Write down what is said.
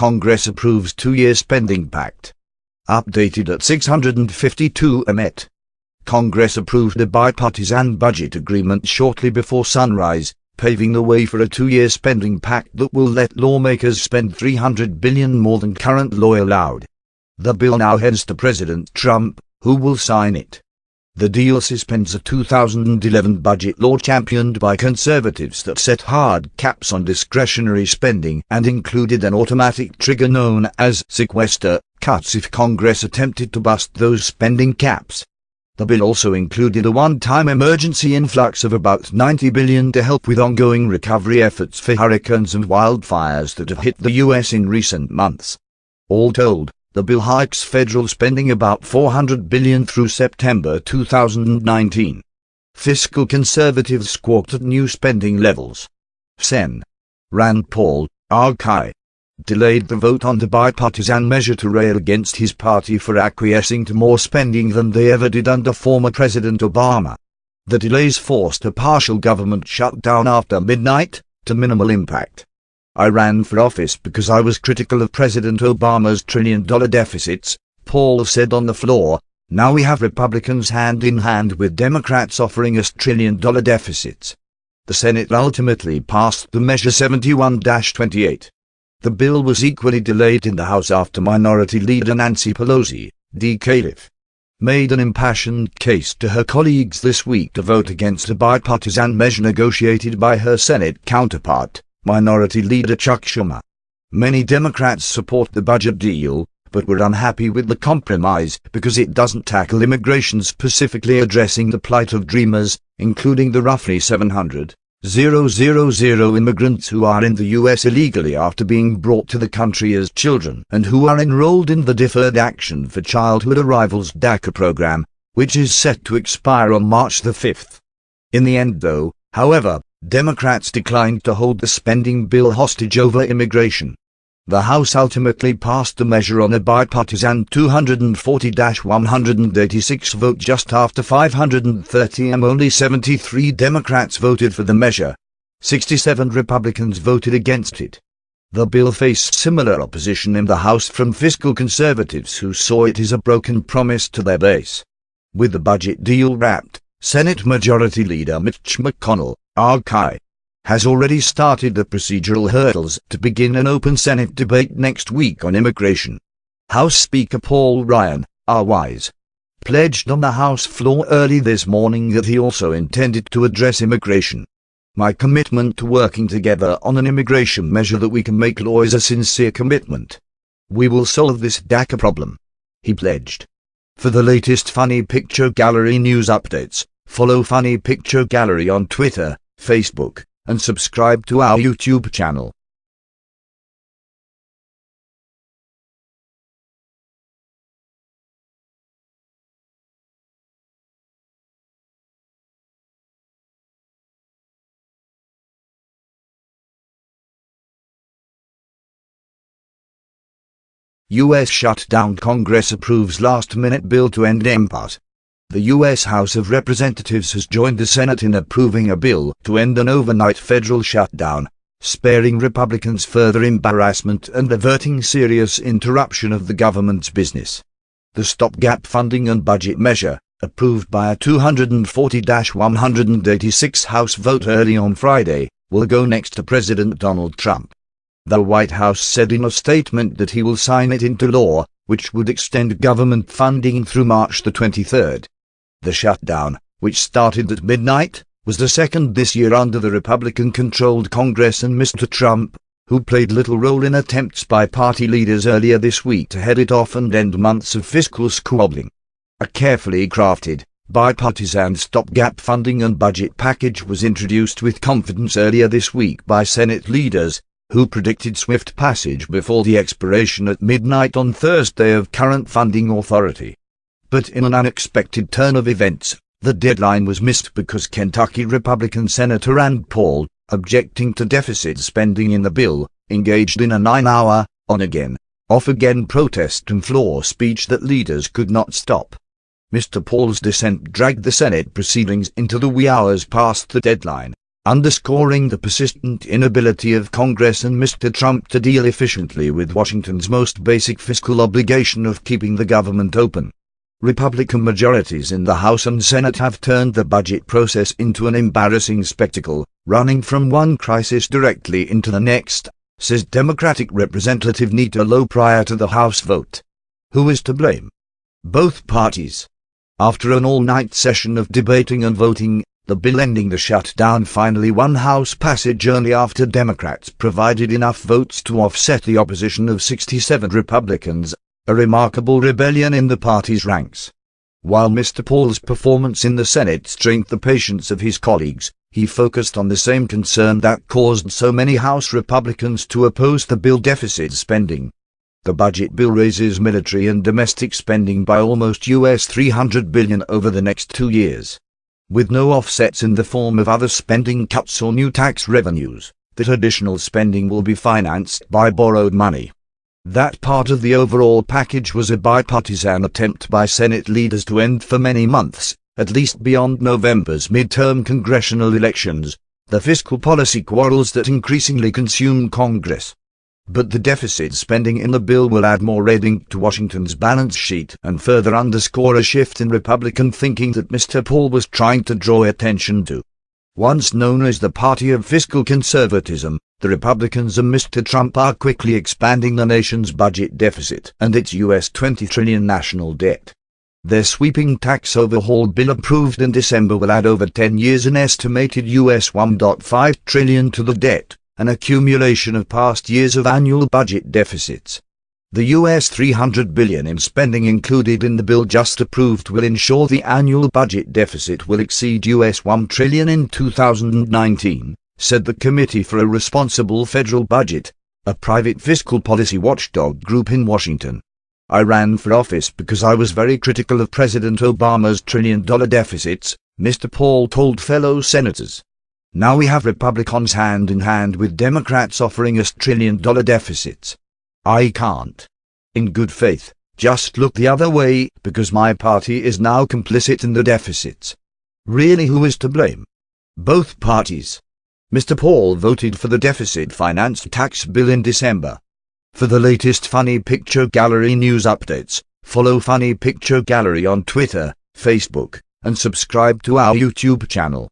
Congress approves 2-year spending pact. Updated at 652 ms. Congress approved a bipartisan budget agreement shortly before sunrise, paving the way for a 2-year spending pact that will let lawmakers spend $300 billion more than current law allowed. The bill now heads to President Trump, who will sign it. The deal suspends a 2011 budget law championed by conservatives that set hard caps on discretionary spending and included an automatic trigger known as sequester cuts if Congress attempted to bust those spending caps. The bill also included a one-time emergency influx of about $90 billion to help with ongoing recovery efforts for hurricanes and wildfires that have hit the U.S. in recent months. All told, the bill hikes federal spending about $400 billion through September 2019. Fiscal conservatives squawked at new spending levels. Sen. Rand Paul, RK, delayed the vote on the bipartisan measure to rail against his party for acquiescing to more spending than they ever did under former President Obama. The delays forced a partial government shutdown after midnight, to minimal impact. I ran for office because I was critical of President Obama's trillion-dollar deficits, Paul said on the floor. Now we have Republicans hand in hand with Democrats offering us trillion-dollar deficits. The Senate ultimately passed the measure 71-28. The bill was equally delayed in the House after Minority Leader Nancy Pelosi, D. Caliph, made an impassioned case to her colleagues this week to vote against a bipartisan measure negotiated by her Senate counterpart, Minority Leader Chuck Schumer. Many Democrats support the budget deal, but were unhappy with the compromise because it doesn't tackle immigration, specifically addressing the plight of dreamers, including the roughly 700,000 immigrants who are in the U.S. illegally after being brought to the country as children and who are enrolled in the Deferred Action for Childhood Arrivals DACA program, which is set to expire on March the 5th. In the end though, however, Democrats declined to hold the spending bill hostage over immigration. The House ultimately passed the measure on a bipartisan 240-186 vote just after 530 and only 73 Democrats voted for the measure. 67 Republicans voted against it. The bill faced similar opposition in the House from fiscal conservatives who saw it as a broken promise to their base. With the budget deal wrapped, Senate Majority Leader Mitch McConnell, RK, has already started the procedural hurdles to begin an open Senate debate next week on immigration. House Speaker Paul Ryan, RWise, pledged on the House floor early this morning that he also intended to address immigration. My commitment to working together on an immigration measure that we can make law is a sincere commitment. We will solve this DACA problem, he pledged. For the latest Funny Picture Gallery news updates, follow Funny Picture Gallery on Twitter, Facebook, and subscribe to our YouTube channel. U.S. shutdown. Congress approves last-minute bill to end impasse. The U.S. House of Representatives has joined the Senate in approving a bill to end an overnight federal shutdown, sparing Republicans further embarrassment and averting serious interruption of the government's business. The stopgap funding and budget measure, approved by a 240-186 House vote early on Friday, will go next to President Donald Trump. The White House said in a statement that he will sign it into law, which would extend government funding through March the 23rd. The shutdown, which started at midnight, was the second this year under the Republican-controlled Congress and Mr. Trump, who played little role in attempts by party leaders earlier this week to head it off and end months of fiscal squabbling. A carefully crafted, bipartisan stopgap funding and budget package was introduced with confidence earlier this week by Senate leaders, who predicted swift passage before the expiration at midnight on Thursday of current funding authority. But in an unexpected turn of events, the deadline was missed because Kentucky Republican Senator Rand Paul, objecting to deficit spending in the bill, engaged in a 9-hour, on-again, off-again protest and floor speech that leaders could not stop. Mr. Paul's dissent dragged the Senate proceedings into the wee hours past the deadline. underscoring the persistent inability of Congress and Mr. Trump to deal efficiently with Washington's most basic fiscal obligation of keeping the government open. Republican majorities in the House and Senate have turned the budget process into an embarrassing spectacle, running from one crisis directly into the next, says Democratic Representative Nita Lowe prior to the House vote. Who is to blame? Both parties. After an all-night session of debating and voting, the bill ending the shutdown finally won House passage only after Democrats provided enough votes to offset the opposition of 67 Republicans, a remarkable rebellion in the party's ranks. While Mr. Paul's performance in the Senate strained the patience of his colleagues, he focused on the same concern that caused so many House Republicans to oppose the bill: deficit spending. The budget bill raises military and domestic spending by almost $300 billion over the next 2 years. With no offsets in the form of other spending cuts or new tax revenues, that additional spending will be financed by borrowed money. That part of the overall package was a bipartisan attempt by Senate leaders to end for many months, at least beyond November's midterm congressional elections, the fiscal policy quarrels that increasingly consume Congress. But the deficit spending in the bill will add more red ink to Washington's balance sheet and further underscore a shift in Republican thinking that Mr. Paul was trying to draw attention to. Once known as the party of fiscal conservatism, the Republicans and Mr. Trump are quickly expanding the nation's budget deficit and its $20 trillion national debt. Their sweeping tax overhaul bill approved in December will add over 10 years an estimated $1.5 trillion to the debt, an accumulation of past years of annual budget deficits. The $300 billion in spending included in the bill just approved will ensure the annual budget deficit will exceed $1 trillion in 2019, said the Committee for a Responsible Federal Budget, a private fiscal policy watchdog group in Washington. I ran for office because I was very critical of President Obama's trillion-dollar deficits, Mr. Paul told fellow senators. Now we have Republicans hand in hand with Democrats offering us trillion-dollar deficits. I can't, in good faith, just look the other way because my party is now complicit in the deficits. Really, who is to blame? Both parties. Mr. Paul voted for the deficit-financed tax bill in December. For the latest Funny Picture Gallery news updates, follow Funny Picture Gallery on Twitter, Facebook, and subscribe to our YouTube channel.